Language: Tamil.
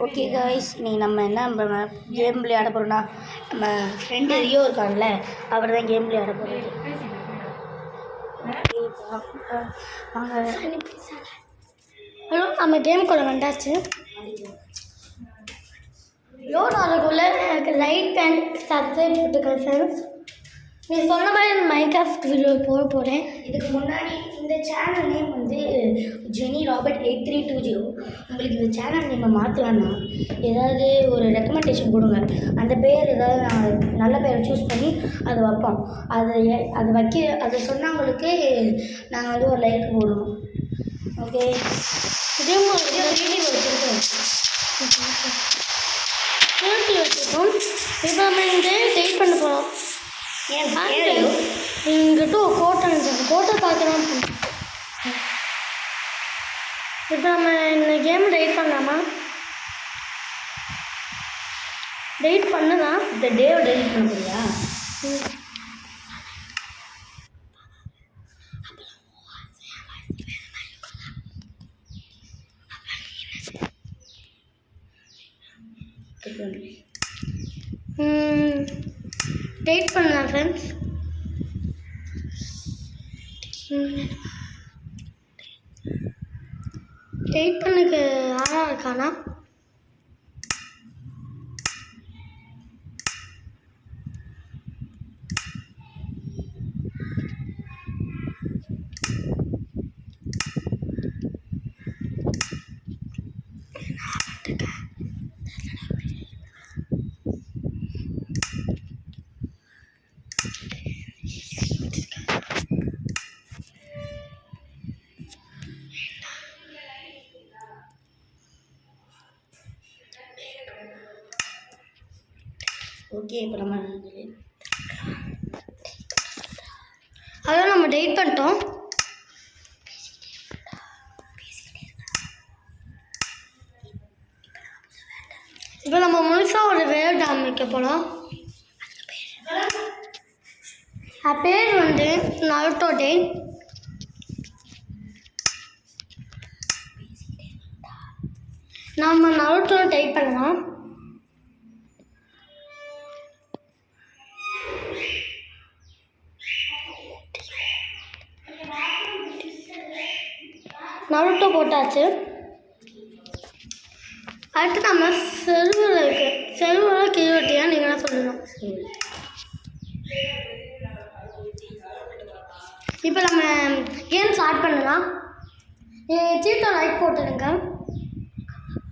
ஓகே காய்ஸ், நீ நம்ம என்ன கேம் விளையாட போகிறோன்னா, நம்ம ஃப்ரெண்டு ரியோ இருக்காங்கல்ல, அவர் தான் கேம் விளையாட போகிறது. ஹலோ, நம்ம கேமுக்குள்ள வந்தாச்சு. லோட் ஆகிறதுக்குள்ளே எனக்கு லைக் அண்ட் சப்ஸ்கிரைப் போட்டுக்கிறேன் ஃப்ரெண்ட்ஸ். நீ சொன்ன மாதிரி மைன்கிராஃப்ட் வீடியோ போட போகிறேன். இதுக்கு முன்னாடி இந்த சேனல் நேம் வந்து ஜெனி ராபர்ட் 8320. உங்களுக்கு இந்த சேனல் நேமை மாற்றலான்னா ஏதாவது ஒரு ரெக்கமெண்டேஷன் கொடுங்க. அந்த பேர் ஏதாவது நான் நல்ல பேரை சூஸ் பண்ணி அதை வைப்போம். அதை சொன்னவங்களுக்கு நாங்கள் வந்து ஒரு லைக் போடுவோம். ஓகே, இதே வச்சுருக்கோம். இப்போ நம்ம இந்த டெய்ட் பண்ண போகிறோம். இங்கிட்ட ஒரு கோட்டை இருந்துச்சு, கோட்டை பார்க்கலாம். இப்போ நம்ம இந்த கேம் டெய்ட் பண்ணலாமா? டெய்ட் பண்ணுதான். இந்த டேவை டெய்ட் பண்ண போறியா? டேட் பண்ணலாம் ஃப்ரெண்ட்ஸ். டேட் பண்ணக்கு ஆளாக இருக்கானா? ஓகே, இப்போ நம்ம அதான் நம்ம டேட் பண்ணிட்டோம். இப்போ நம்ம முழுசாக ஒரு வேர்ல்ட் ஆரம்பிக்க போகலாம். பேர் வந்து நருட்டோ டேட். நம்ம நருட்டோ டைப் பண்ணலாம். நருட்டோ போட்டாச்சு. அடுத்து நம்ம செர்வரில் இருக்குது. செர்வரில் கீழே நீங்கள் என்ன சொல்லணும்? இப்போ நம்ம கேம் ஸ்டார்ட் பண்ணலாம். நீங்கள் சீட்டை லைக் போட்டுருங்க.